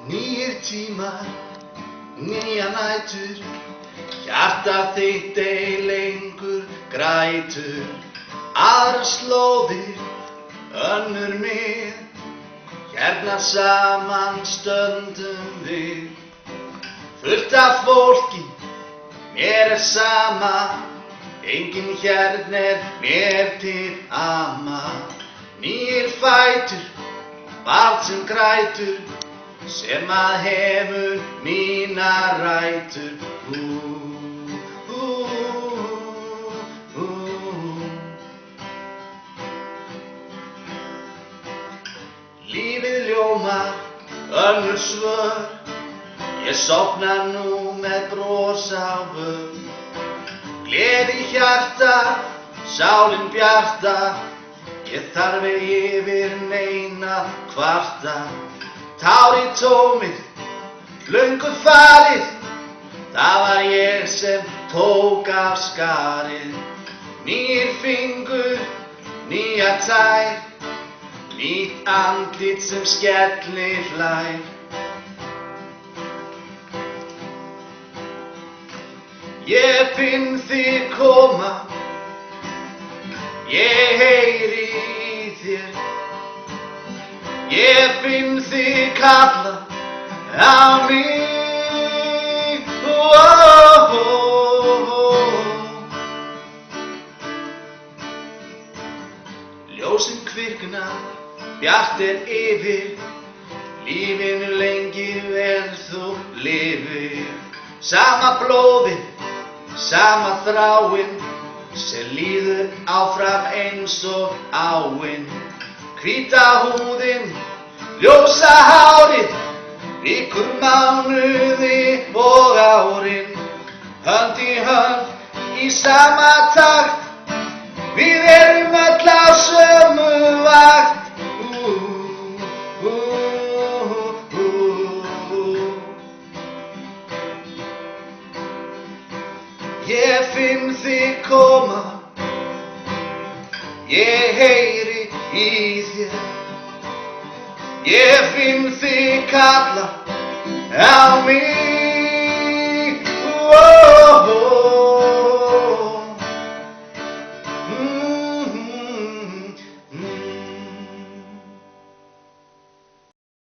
Nýir tímar, nýja nætur, hjarta þitt ei lengur grætur. Aðrar slóðir, önnur mið, hérna saman stöndum við. Fullt af fólki, mér sama, enginn hérna mér til ama. Nýir fætur, barn sem grætur, sem hefur mínar rætur. Lífið ljómar, önnur svör, ég sofna nú með bros á vör. Gleði hjarta, sálin bjarta, ég þarf yfir neina kvarta. Tár í tómið, löngu farið, það var ég sem tók af skarið. Nýir fingur, nýja tær, nýtt andlit sem skellir hlær. Ég finn þig koma, ég heyri í þér. Ég finn þig kalla á mig. Ljósin kvikna, bjart yfir, lífinu lengi vel þú lifir. Sama blóðið, sama þráin, sem líður áfram eins og áin. Hvíta húðin, ljósa hárið, vikur, mánuði og árin. Hönd í hönd í sama takt, við erum öll á sömu vakt. Ég finn þig koma, ég heyri í þér. Ég finn þig kalla á mig.